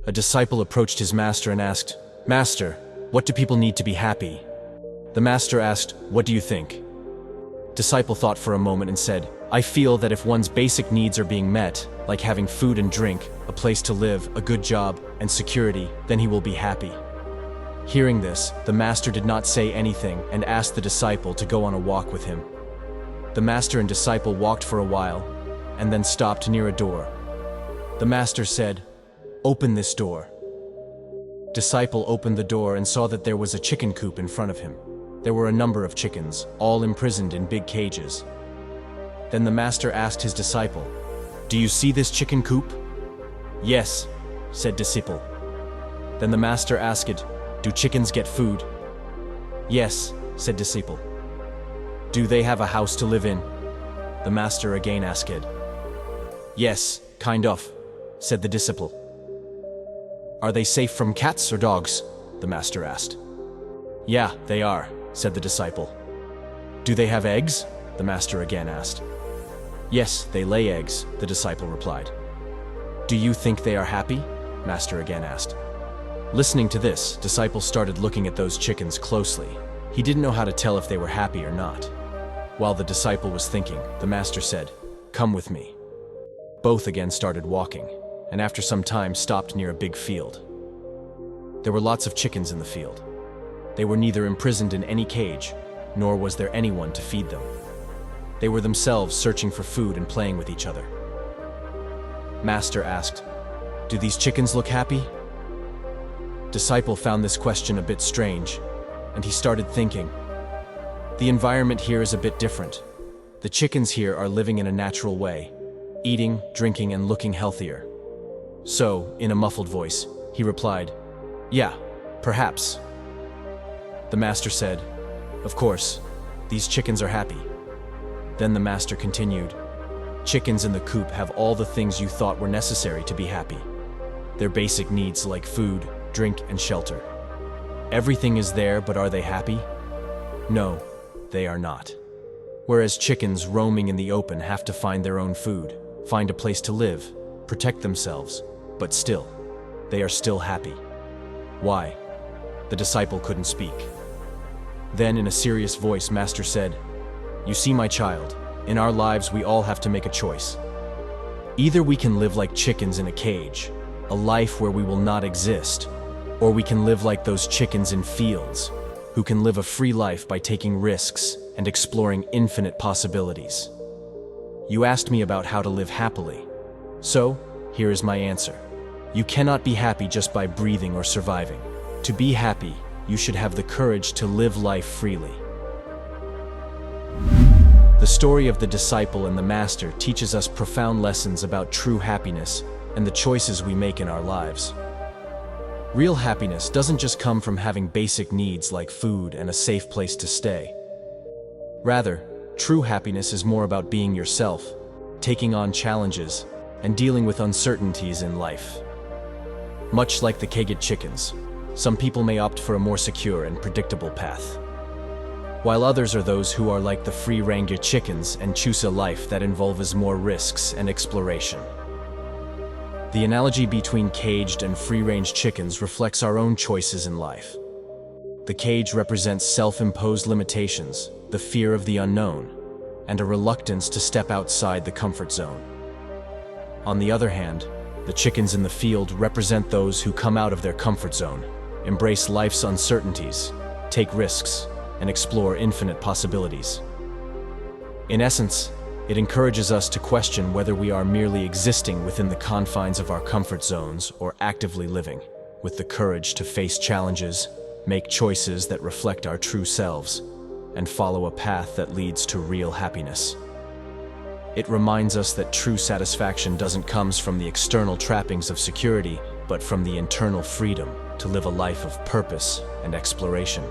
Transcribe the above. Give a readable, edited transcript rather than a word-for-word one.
A disciple approached his master and asked, "Master, what do people need to be happy?" The master asked, "What do you think?" Disciple thought for a moment and said, "I feel that if one's basic needs are being met, like having food and drink, a place to live, a good job, and security, then he will be happy." Hearing this, the master did not say anything and asked the disciple to go on a walk with him. The master and disciple walked for a while, and then stopped near a door. The master said, "Open this door." Disciple opened the door and saw that there was a chicken coop in front of him. There were a number of chickens, all imprisoned in big cages. Then the master asked his disciple, "Do you see this chicken coop?" "Yes," said disciple. Then the master asked, "Do chickens get food?" "Yes," said disciple. "Do they have a house to live in?" The master again asked. "Yes, kind of," said the disciple. "Are they safe from cats or dogs?" the master asked. "Yeah, they are," said the disciple. "Do they have eggs?" the master again asked. "Yes, they lay eggs," the disciple replied. "Do you think they are happy?" master again asked. Listening to this, disciple started looking at those chickens closely. He didn't know how to tell if they were happy or not. While the disciple was thinking, the master said, "Come with me." Both again started walking, and after some time stopped near a big field. There were lots of chickens in the field. They were neither imprisoned in any cage, nor was there anyone to feed them. They were themselves searching for food and playing with each other. Master asked, "Do these chickens look happy?" Disciple found this question a bit strange, and he started thinking. The environment here is a bit different. The chickens here are living in a natural way, eating, drinking, and looking healthier. So, in a muffled voice, he replied, "Yeah, perhaps." The master said, "Of course, these chickens are happy." Then the master continued, "Chickens in the coop have all the things you thought were necessary to be happy. Their basic needs like food, drink, and shelter. Everything is there, but are they happy? No, they are not. Whereas chickens roaming in the open have to find their own food, find a place to live, protect themselves, but still, they are still happy. Why?" The disciple couldn't speak. Then in a serious voice, master said, "You see, my child, in our lives we all have to make a choice. Either we can live like chickens in a cage, a life where we will not exist, or we can live like those chickens in fields, who can live a free life by taking risks and exploring infinite possibilities. You asked me about how to live happily. So, here is my answer. You cannot be happy just by breathing or surviving. To be happy, you should have the courage to live life freely." The story of the disciple and the master teaches us profound lessons about true happiness and the choices we make in our lives. Real happiness doesn't just come from having basic needs like food and a safe place to stay. Rather, true happiness is more about being yourself, taking on challenges, and dealing with uncertainties in life. Much like the caged chickens, some people may opt for a more secure and predictable path, while others are those who are like the free-range chickens and choose a life that involves more risks and exploration. The analogy between caged and free-range chickens reflects our own choices in life. The cage represents self-imposed limitations, the fear of the unknown, and a reluctance to step outside the comfort zone. On the other hand, the chickens in the field represent those who come out of their comfort zone, embrace life's uncertainties, take risks, and explore infinite possibilities. In essence, it encourages us to question whether we are merely existing within the confines of our comfort zones or actively living, with the courage to face challenges, make choices that reflect our true selves, and follow a path that leads to real happiness. It reminds us that true satisfaction doesn't come from the external trappings of security, but from the internal freedom to live a life of purpose and exploration.